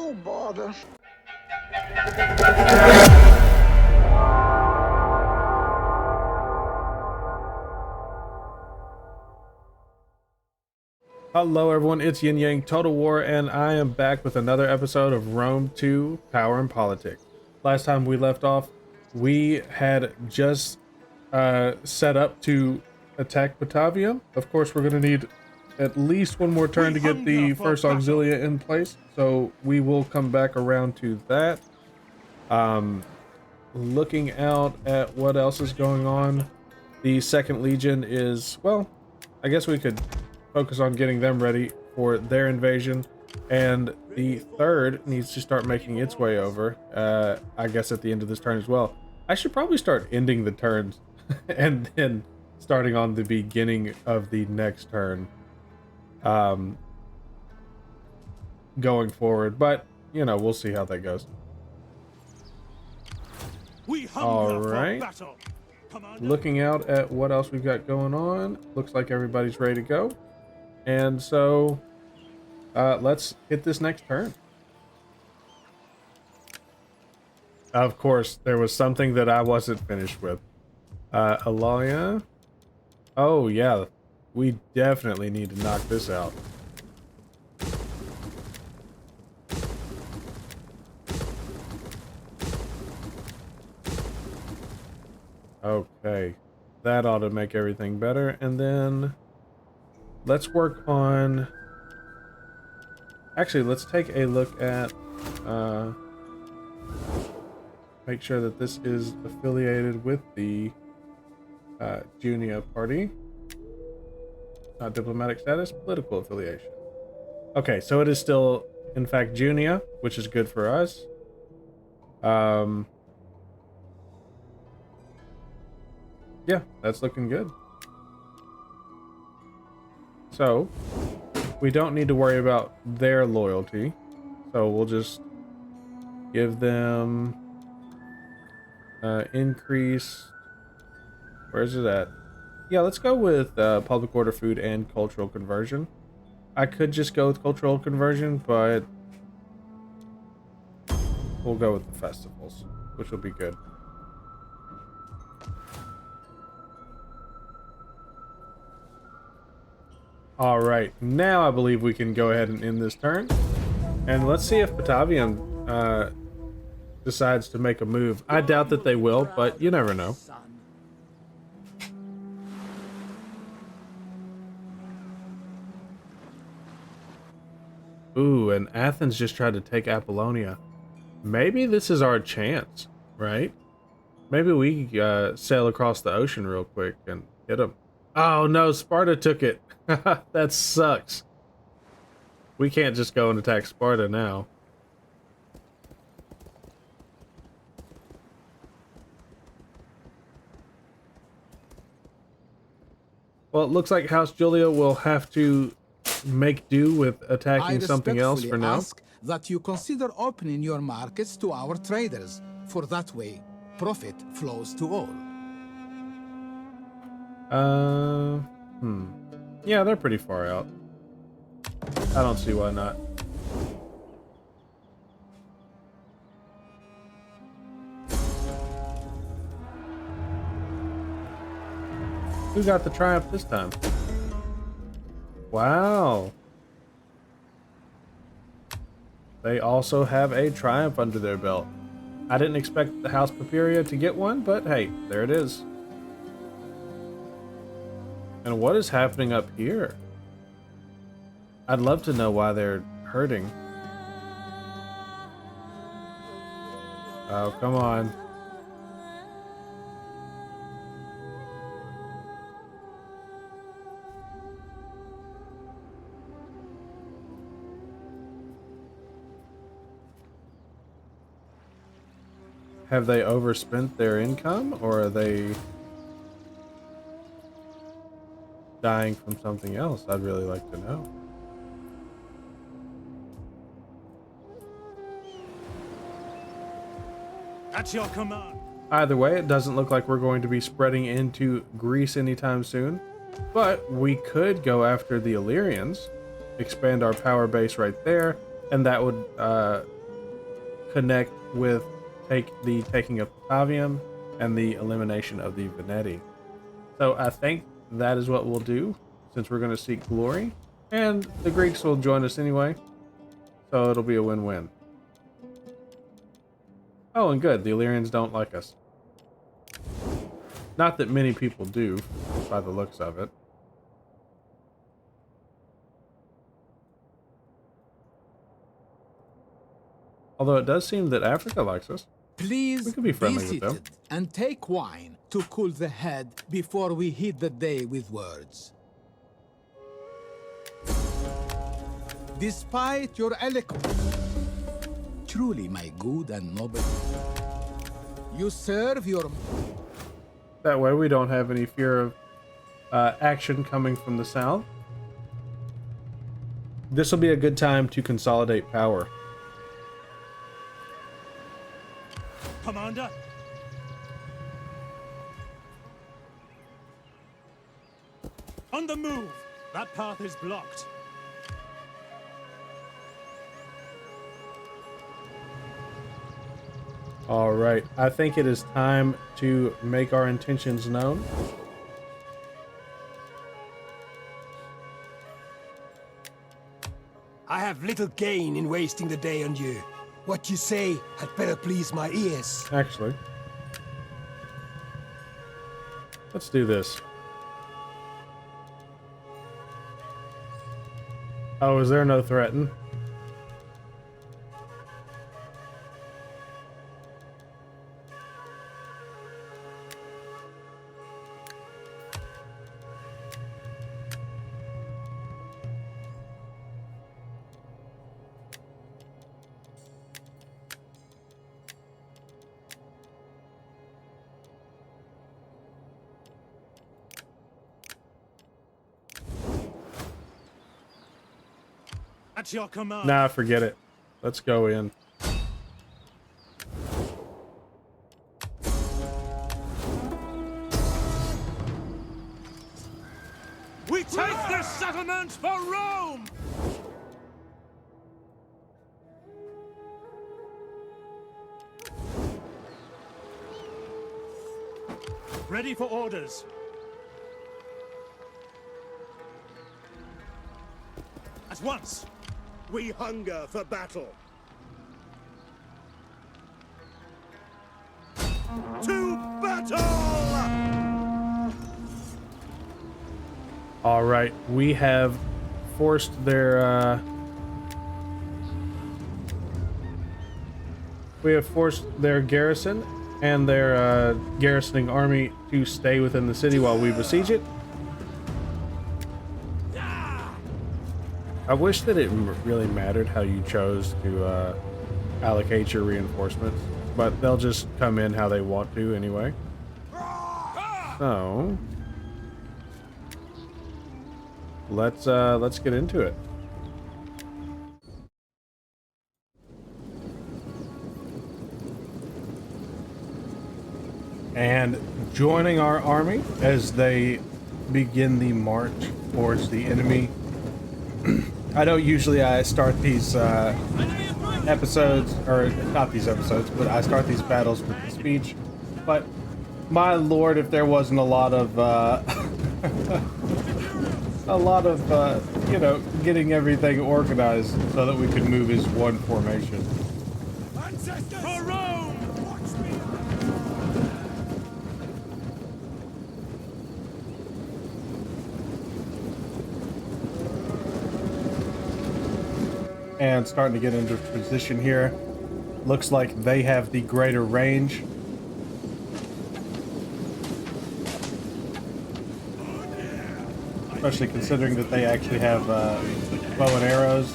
Oh, bother. Hello everyone, it's Yin Yang Total War, and I am back with another episode of Rome 2 Power and Politics. Last time we left off, we had just set up to attack Patavium. Of course, we're going to need at least one more turn to get the first auxilia in place, so we will come back around to that. Looking out at what else is going on, the second Legion is, well, I guess we could focus on getting them ready for their invasion, and the third needs to start making its way over, I guess at the end of this turn as well. I should probably start ending the turns and then starting on the beginning of the next turn going forward, but you know, we'll see how that goes. All right, looking out at what else we've got going on, looks like everybody's ready to go. And so, let's hit this next turn. Of course, there was something that I wasn't finished with. Alalia. Oh, yeah. We definitely need to knock this out. Okay. That ought to make everything better. And then let's work on, actually, let's take a look at, make sure that this is affiliated with the Junia party. Not diplomatic status, political affiliation. Okay, so it is still, in fact, Junia, which is good for us. Yeah, that's looking good. So, we don't need to worry about their loyalty. So we'll just give them increase. Where's it at? Yeah, let's go with public order, food, and cultural conversion. I could just go with cultural conversion, but we'll go with the festivals, which will be good. All right, now I believe we can go ahead and end this turn. And let's see if Patavium decides to make a move. I doubt that they will, but you never know. Ooh, and Athens just tried to take Apollonia. Maybe this is our chance, right? Maybe we sail across the ocean real quick and hit them. Oh no, Sparta took it. That sucks. We can't just go and attack Sparta now. Well, it looks like House Julia will have to make do with attacking something else for now. Ask that you consider opening your markets to our traders, for that way, profit flows to all. Yeah, they're pretty far out. I don't see why not. Who got the triumph this time? Wow. They also have a triumph under their belt. I didn't expect the House Papiria to get one, but hey, there it is. And what is happening up here? I'd love to know why they're hurting. Oh, come on. Have they overspent their income, or are they dying from something else? I'd really like to know. At your command. Either way, it doesn't look like we're going to be spreading into Greece anytime soon, but we could go after the Illyrians, expand our power base right there, and that would connect with the taking of Patavium and the elimination of the Veneti. So I think that is what we'll do, since we're going to seek glory, and the Greeks will join us anyway, so it'll be a win-win. Oh, and good, the Illyrians don't like us. Not that many people do, by the looks of it. Although it does seem that Africa likes us. Please We could be friendly with them. seated and take wine to cool the head before we hit the day with words. Despite your eloquence, truly my good and noble, you serve your... That way we don't have any fear of action coming from the south. This will be a good time to consolidate power. Commander? On the move! That path is blocked. All right, I think it is time to make our intentions known. I have little gain in wasting the day on you. What you say had better please my ears. Actually, let's do this. Oh, is there no threaten? At your command. Nah, forget it. Let's go in. We take this settlement for Rome! Ready for orders. At once. We hunger for battle. To battle! All right, we have forced their garrison and their garrisoning army to stay within the city while we besiege it. I wish that it really mattered how you chose to allocate your reinforcements, but they'll just come in how they want to anyway. So let's get into it. And joining our army as they begin the march towards the enemy. I know usually I start these episodes, or not these episodes, but I start these battles with the speech. But my lord, if there wasn't a lot of you know, getting everything organized so that we could move as one formation. For Rome! And starting to get into position here. Looks like they have the greater range. Especially considering that they actually have bow and arrows.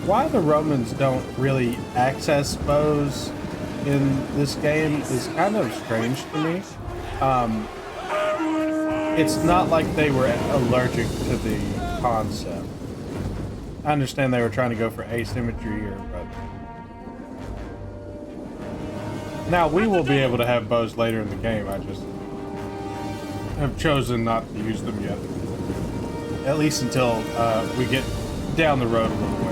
Why the Romans don't really access bows in this game is kind of strange to me. It's not like they were allergic to the concept. I understand they were trying to go for asymmetry here, but... Now, we will be able to have bows later in the game, I just have chosen not to use them yet. at least until we get down the road a little ways.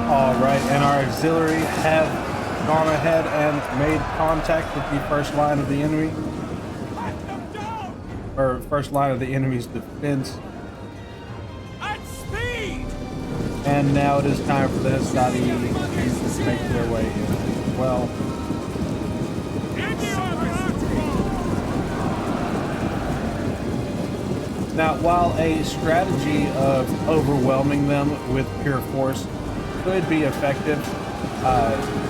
Alright, and our auxiliary have gone ahead and made contact with the first line of the enemy. Or first line of the enemy's defense. At speed! And now it is time for the Hastati to make their way in as well. Now, while a strategy of overwhelming them with pure force could be effective,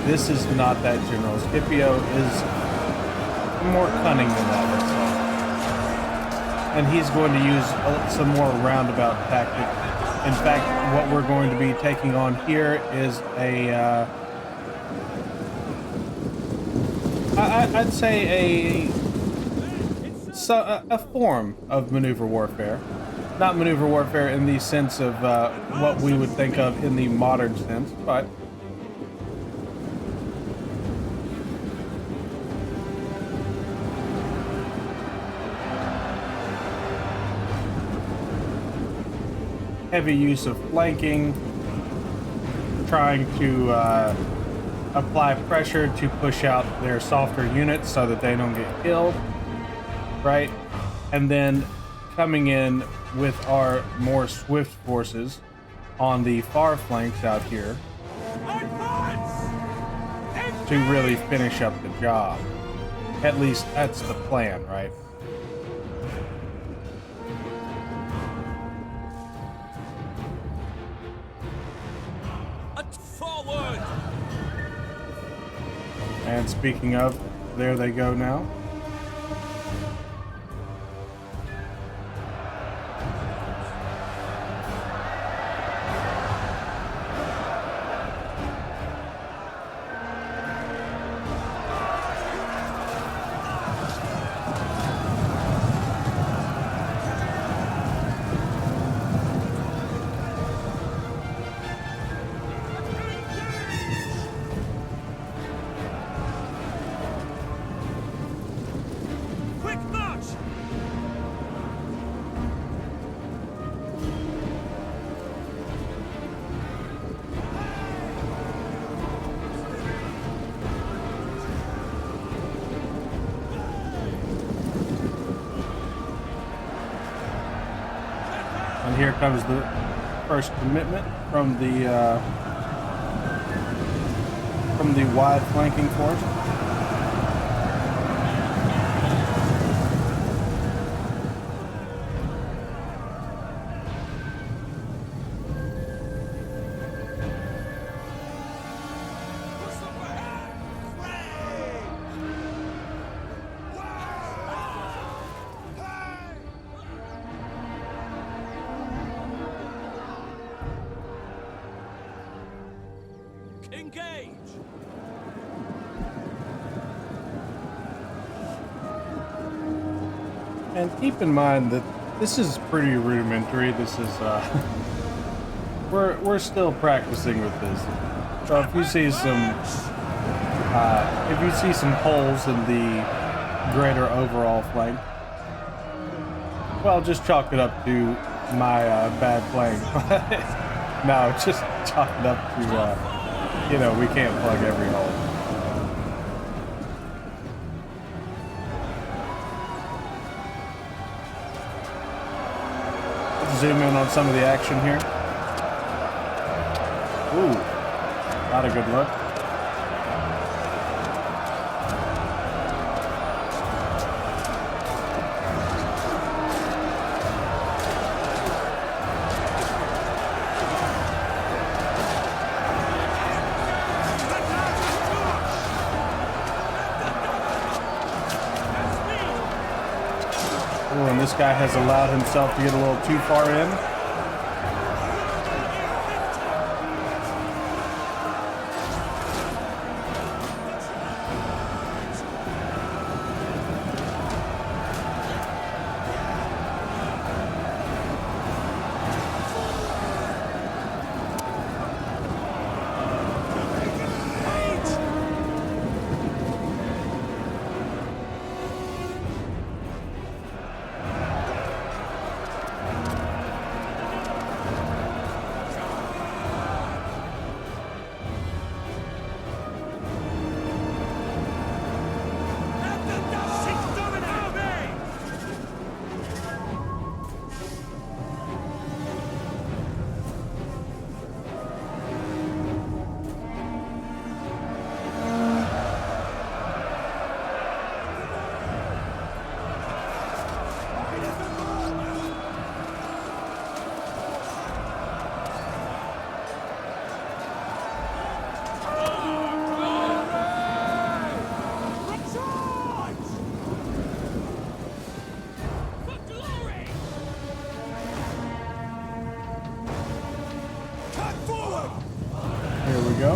this is not that general. Scipio is more cunning than that, let's say. And he's going to use some more roundabout tactic. In fact, what we're going to be taking on here is I'd say a form of maneuver warfare. Not maneuver warfare in the sense of what we would think of in the modern sense, but heavy use of flanking, trying to apply pressure to push out their softer units so that they don't get killed, right? And then coming in with our more swift forces on the far flanks out here to really finish up the job. At least that's the plan, right? Forward! And speaking of, there they go now. And here comes the first commitment from the wide flanking force. Engage! And keep in mind that this is pretty rudimentary. This is we're still practicing with this. So if you see some holes in the greater overall flank, well, just chalk it up to my bad playing. No, just chalk it up to we can't plug every hole. Zoom in on some of the action here. Ooh, not a good look. Oh, and this guy has allowed himself to get a little too far in. Here we go.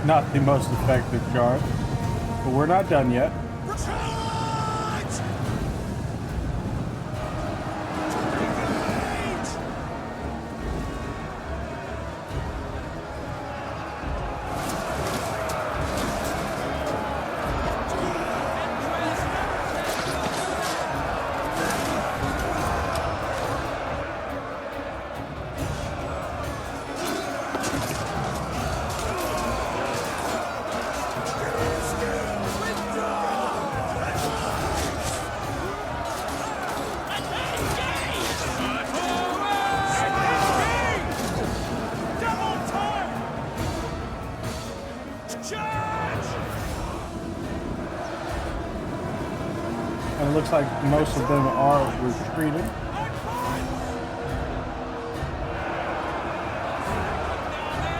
Not the most effective charge, but we're not done yet. And it looks like most of them are retreating.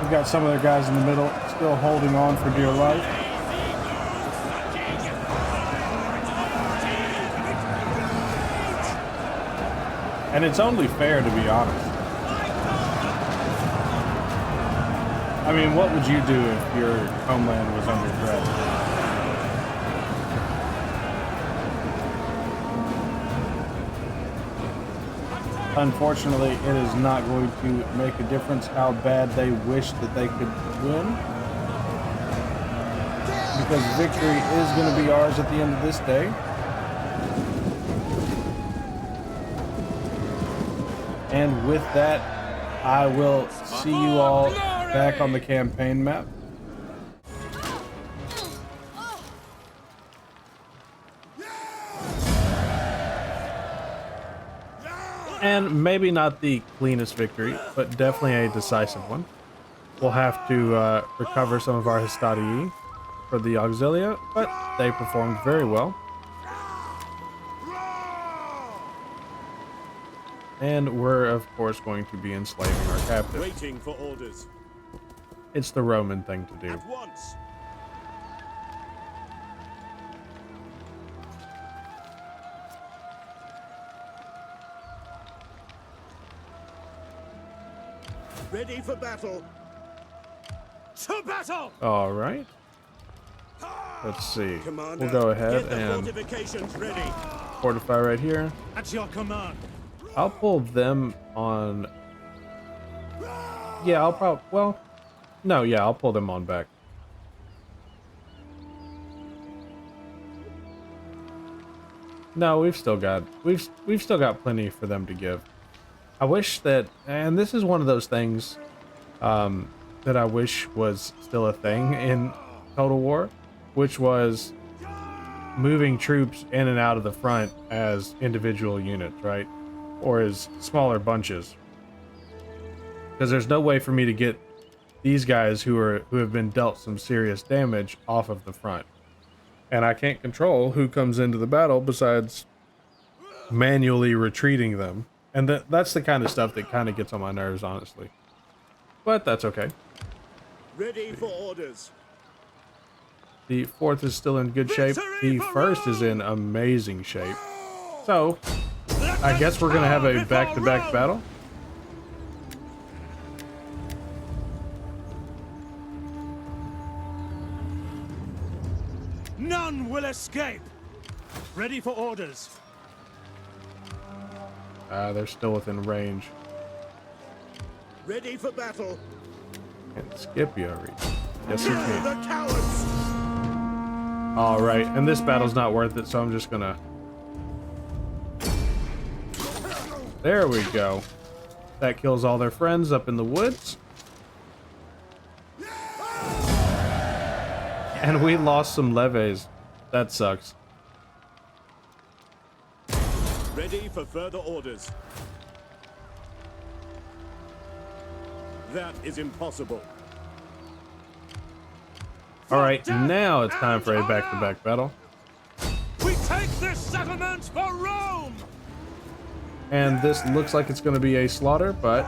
We've got some of their guys in the middle still holding on for dear life. And it's only fair, to be honest. I mean, what would you do if your homeland was under threat? Unfortunately, it is not going to make a difference how bad they wish that they could win, because victory is going to be ours at the end of this day. And with that, I will see you all back on the campaign map. And maybe not the cleanest victory, but definitely a decisive one. We'll have to recover some of our Histatii for the Auxilia, but they performed very well. And we're, of course, going to be enslaving our captives. Waiting for orders. It's the Roman thing to do. At once. Ready for battle. To battle! All right. Let's see. Commander, We'll go ahead get the and fortifications ready. fortify right here. At your command. I'll pull them on. Yeah, I'll probably. Well, no, yeah, I'll pull them on back. No, we've still got plenty for them to give. I wish that, and this is one of those things that I wish was still a thing in Total War, which was moving troops in and out of the front as individual units, right? Or as smaller bunches. Because there's no way for me to get these guys who have been dealt some serious damage off of the front. And I can't control who comes into the battle besides manually retreating them. And that's the kind of stuff that kind of gets on my nerves, honestly. But that's okay. Ready for orders. The 4th is still in good shape. The 1st is in amazing shape. So, I guess we're going to have a back-to-back battle. None will escape. Ready for orders. They're still within range. Ready for battle. Can Scipio reach? Yes, he Kill can. the cowards. All right, and this battle's not worth it, so I'm just gonna... There we go. That kills all their friends up in the woods. And we lost some levies. That sucks. Ready for further orders. That is impossible. All right, now it's time for a back-to-back battle. We take this settlement for Rome. And this looks like it's going to be a slaughter, but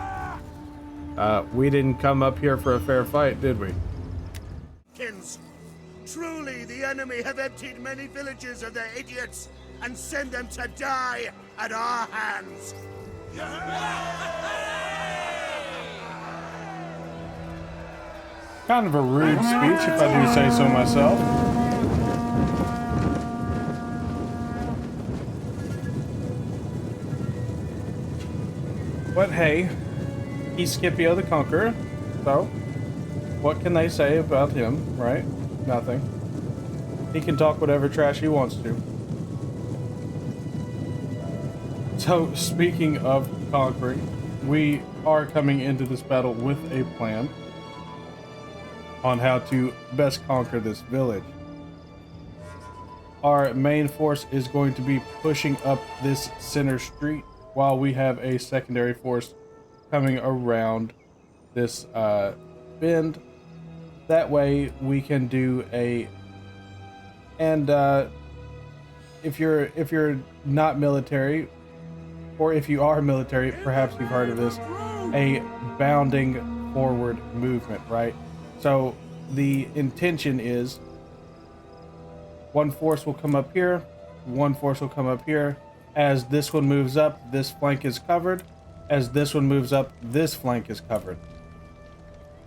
we didn't come up here for a fair fight, did we? Kins, truly the enemy have emptied many villages of their idiots and send them to die at our hands. Kind of a rude speech, if I do say so myself. But hey, he's Scipio the Conqueror, so what can they say about him, right? Nothing. He can talk whatever trash he wants to. So, speaking of conquering, we are coming into this battle with a plan on how to best conquer this village. Our main force is going to be pushing up this center street while we have a secondary force coming around this bend. That way we can do a... And if you're not military, or if you are military, perhaps you've heard of this, a bounding forward movement, right? So the intention is one force will come up here, one force will come up here. As this one moves up, this flank is covered. As this one moves up, this flank is covered,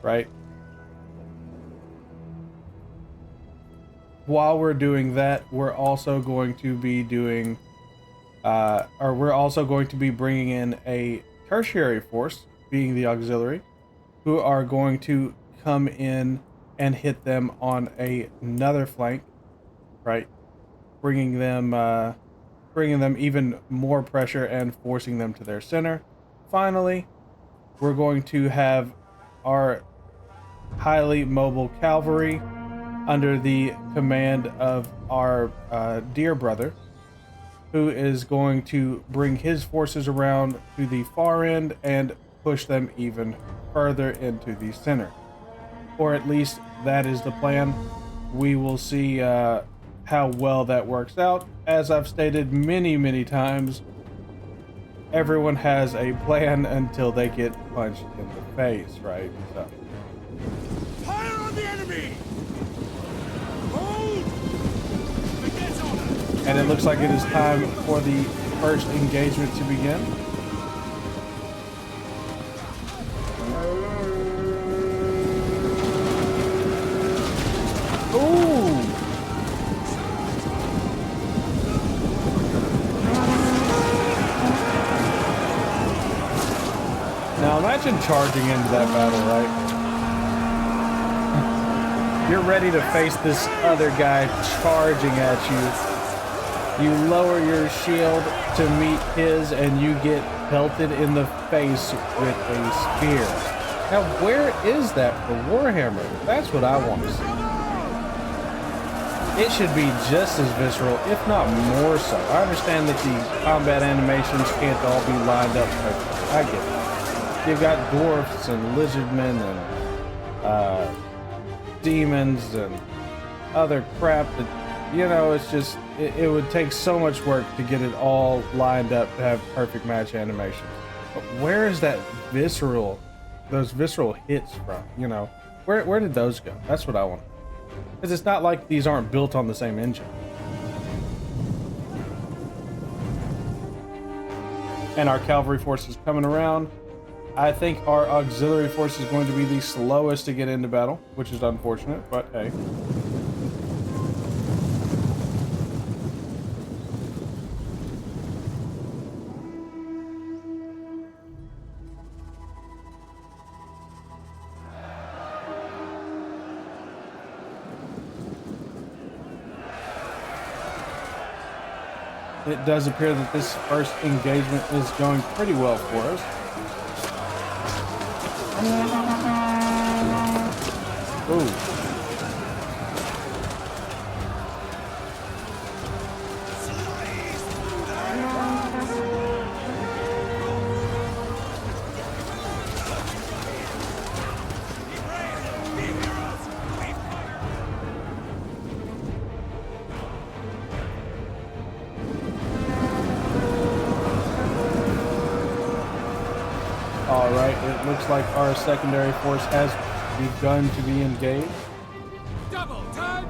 right? While we're doing that, we're also going to be doing we're also going to be bringing in a tertiary force, being the auxiliary, who are going to come in and hit them on another flank, right? Bringing them even more pressure and forcing them to their center. Finally, we're going to have our highly mobile cavalry under the command of our dear brother, who is going to bring his forces around to the far end and push them even further into the center. Or at least that is the plan. We will see how well that works out. As I've stated many times, everyone has a plan until they get punched in the face, right? So. Fire on the enemy! Hold! Begins order! And it looks like it is time for the first engagement to begin. Ooh! Now imagine charging into that battle, right? You're ready to face this other guy charging at you. You lower your shield to meet his and you get pelted in the face with a spear. Now where is that for Warhammer? That's what I want to see. It should be just as visceral, if not more so. I understand that the combat animations can't all be lined up perfectly. I get it. You've got dwarfs and lizardmen and demons and other crap that you know, it's just, it would take so much work to get it all lined up to have perfect match animations. But where is that those visceral hits from, you know? Where did those go? That's what I want. Because it's not like these aren't built on the same engine. And our cavalry force is coming around. I think our auxiliary force is going to be the slowest to get into battle, which is unfortunate, but hey. It does appear that this first engagement is going pretty well for us. Ooh. All right, it looks like our secondary force has begun to be engaged. Double time!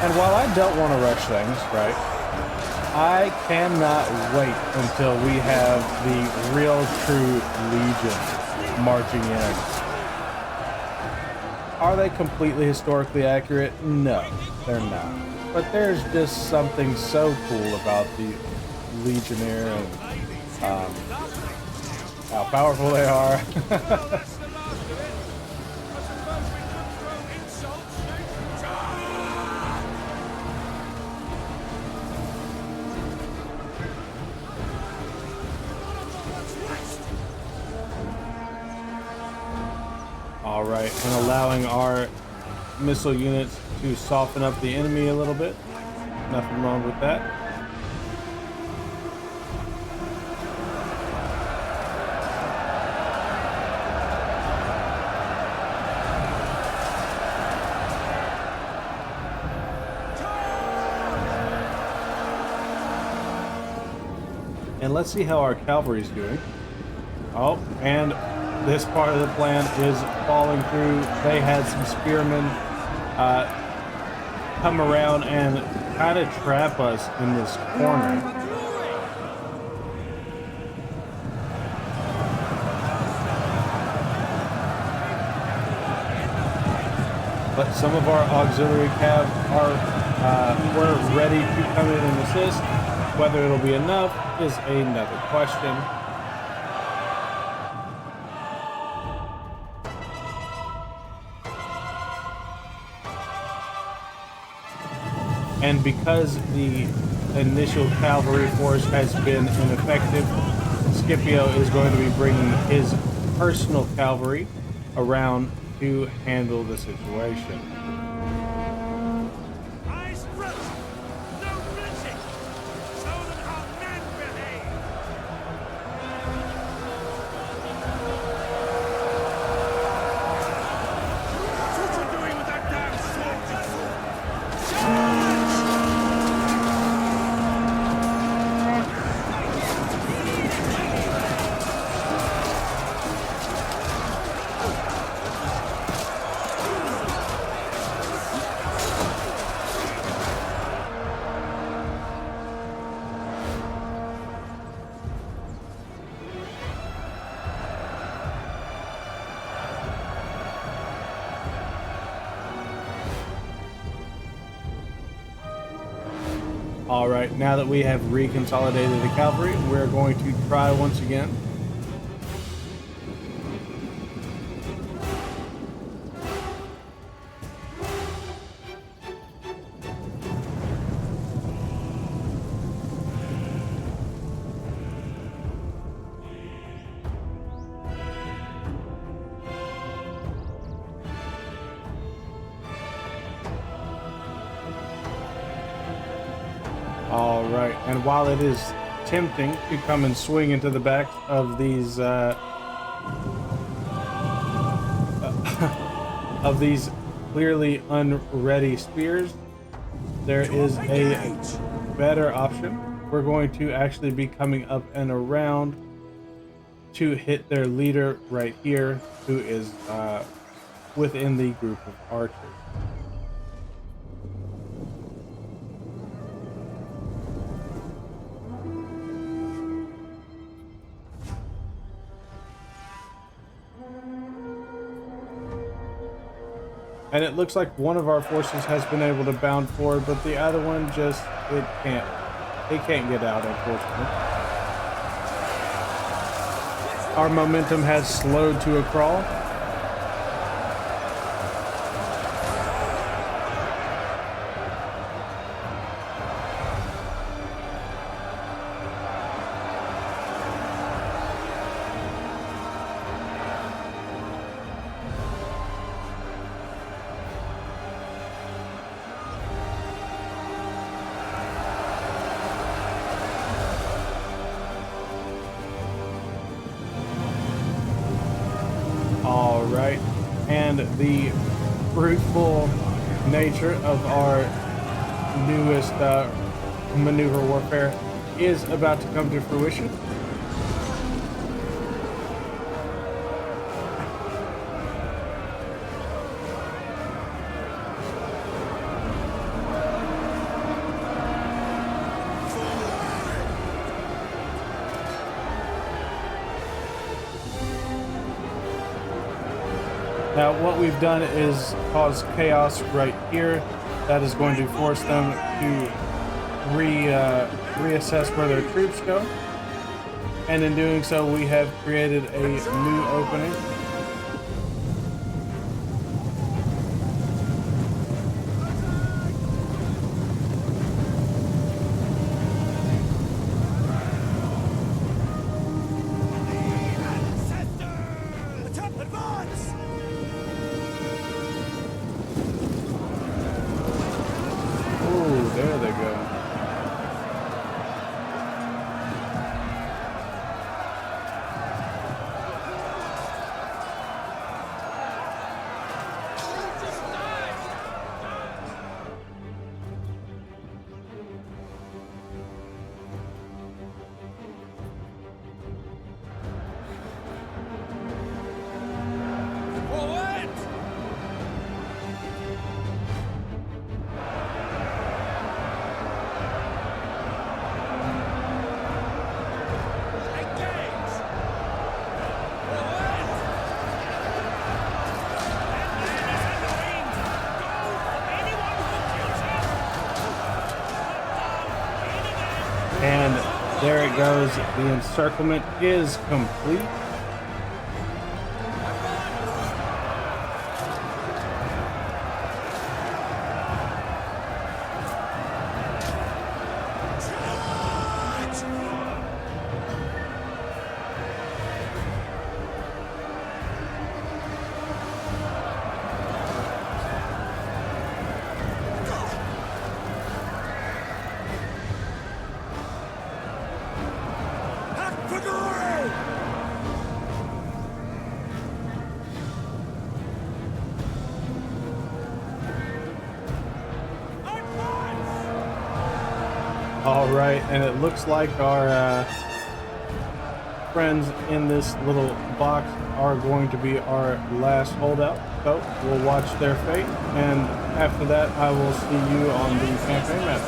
And while I don't want to rush things, right, I cannot wait until we have the real true Legion marching in. Are they completely historically accurate? No, they're not. But there's just something so cool about the Legionnaire and how powerful they are. All right, and allowing our missile units to soften up the enemy a little bit. Nothing wrong with that. And let's see how our cavalry is doing. Oh, and this part of the plan is falling through. They had some spearmen come around and kind of trap us in this corner. But some of our auxiliary cav were ready to come in and assist. Whether it'll be enough is another question. And because the initial cavalry force has been ineffective, Scipio is going to be bringing his personal cavalry around to handle the situation. Eyes frozen! No flinching! Show them how men behave! What you doing with that damn sword, you fool? All right, now that we have reconsolidated the cavalry, we're going to try once again. All right, and while it is tempting to come and swing into the back of these of these clearly unready spears, there is a better option. We're going to actually be coming up and around to hit their leader right here, who is within the group of archers. And it looks like one of our forces has been able to bound forward, but the other one just, it can't get out, unfortunately. Our momentum has slowed to a crawl. All right, and the fruitful nature of our newest maneuver warfare is about to come to fruition. Now, what we've done is cause chaos right here. That is going to force them to reassess where their troops go. And in doing so, we have created a new opening. There they go. And there it goes. The encirclement is complete. All right, and it looks like our friends in this little box are going to be our last holdout. So we'll watch their fate, and after that, I will see you on the campaign map.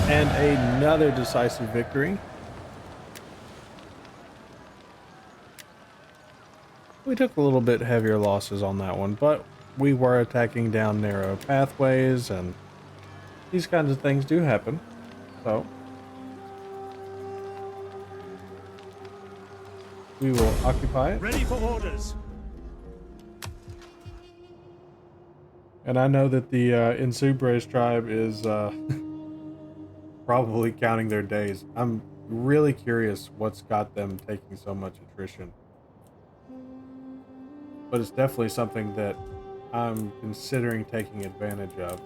And another decisive victory. We took a little bit heavier losses on that one, but we were attacking down narrow pathways, and these kinds of things do happen. So we will occupy it. Ready for orders. And I know that the Insubres tribe is probably counting their days. I'm really curious what's got them taking so much attrition. but it's definitely something that I'm considering taking advantage of.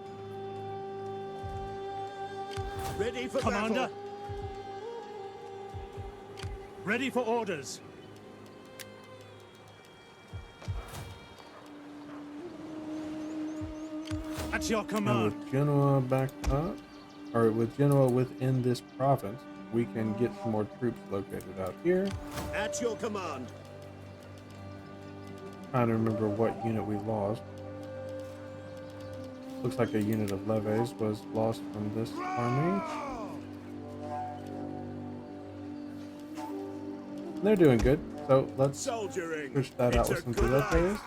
Ready for Commander. battle. Ready for orders. At your And command. with Genoa back up, or with Genoa within this province, we can get some more troops located out here. At your command. Trying to remember what unit we lost. Looks like a unit of levies was lost from this army. They're doing good, so let's Soldiering. push that out It's with a some good life. levies.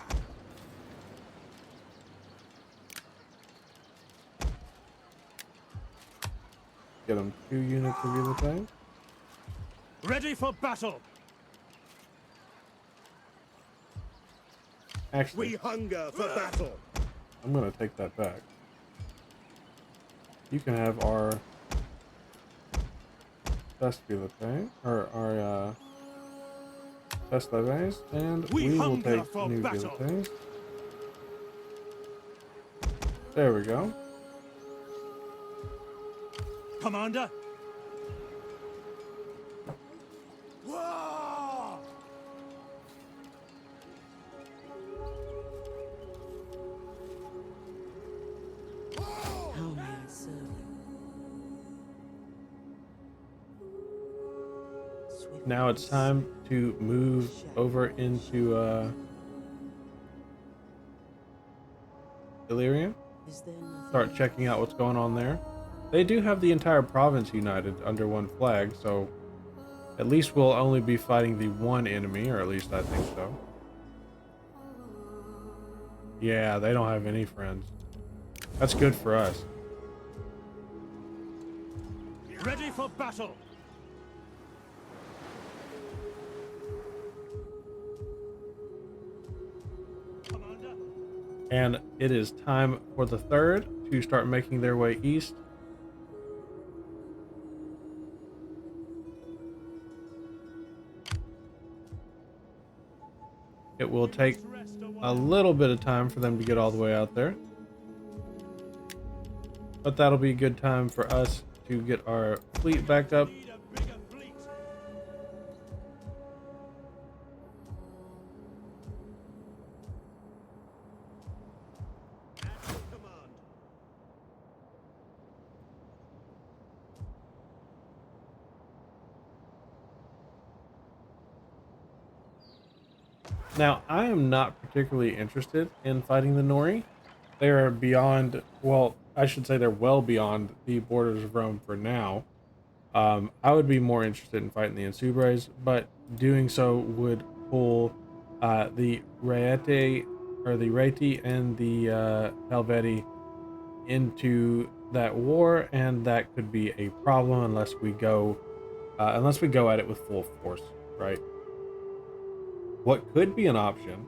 Get them 2 units of Relate. Ready for battle. Actually, We hunger for battle. I'm gonna take that back. You can have our best Relate, or our best levies, and We we will hunger take for new battle. Relates. There we go. Commander. Whoa! How may I serve you? Swift Now it's time to move over into Illyria. Is there nothing Start checking out what's going on there. They do have the entire province united under one flag, so at least we'll only be fighting the one enemy, or at least I think so. Yeah, they don't have any friends. That's good for us. Ready for battle. Commander. And it is time for the third to start making their way east. It will take a little bit of time for them to get all the way out there. But that'll be a good time for us to get our fleet back up. Need a bigger fleet. At your command. Now, I am not particularly interested in fighting the Nori. They are beyond, well, I should say they're well beyond the borders of Rome for now. I would be more interested in fighting the Insubres, but doing so would pull the Rete, or the Reti and the Helveti into that war, and that could be a problem unless we go at it with full force, right? What could be an option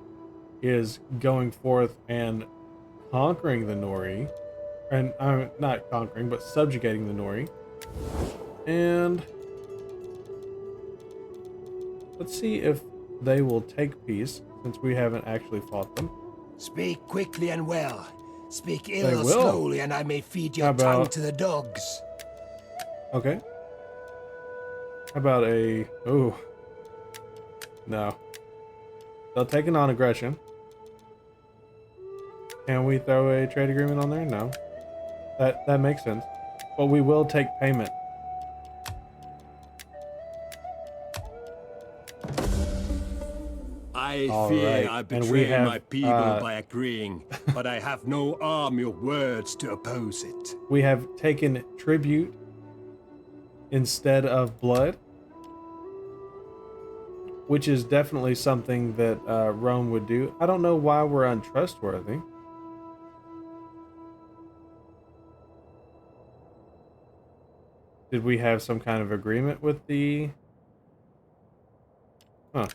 is going forth and conquering the Nori, and not conquering, but subjugating the Nori. And let's see if they will take peace, since we haven't actually fought them. Speak quickly and well. Speak They ill or will. slowly, and I may feed your How about- tongue to the dogs. Okay. How about a... Oh. No. They'll take a non-aggression. Can we throw a trade agreement on there? No. That makes sense. But we will take payment. I All fear right, I and we betray have, my people by agreeing, but I have no army of words to oppose it. We have taken tribute instead of blood, which is definitely something that Rome would do. I don't know why we're untrustworthy. Did we have some kind of agreement with the... Huh.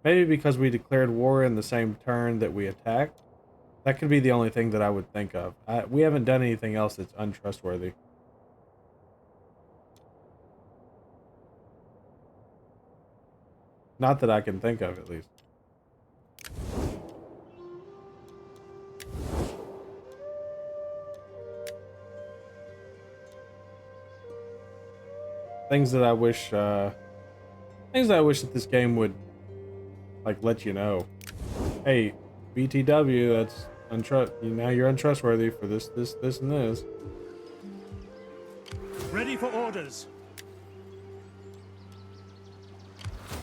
Maybe because we declared war in the same turn that we attacked. That could be the only thing that I would think of. We haven't done anything else that's untrustworthy. Not that I can think of, at least. things that I wish that this game would like let you know. Hey, BTW, that's now you're untrustworthy for this, and this. Ready for orders.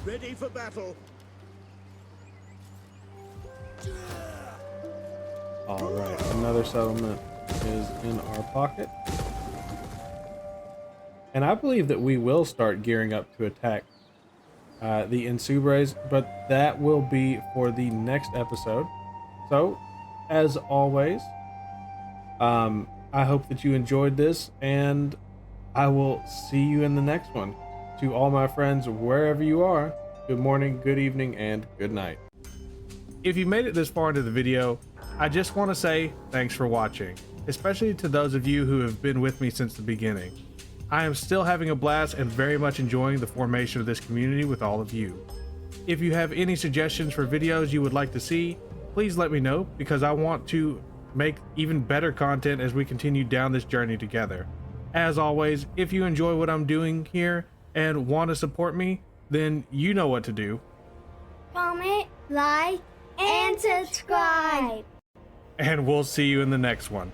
Ready for battle. All right, another settlement is in our pocket. And I believe that we will start gearing up to attack the Insubres, but that will be for the next episode. So, as always, I hope that you enjoyed this, and I will see you in the next one. To all my friends, wherever you are, good morning, good evening, and good night. If you made it this far into the video, I just want to say thanks for watching, especially to those of you who have been with me since the beginning. I am still having a blast and very much enjoying the formation of this community with all of you. If you have any suggestions for videos you would like to see, please let me know, because I want to make even better content as we continue down this journey together. As always, if you enjoy what I'm doing here and want to support me, then you know what to do. Comment, like, and subscribe. And we'll see you in the next one.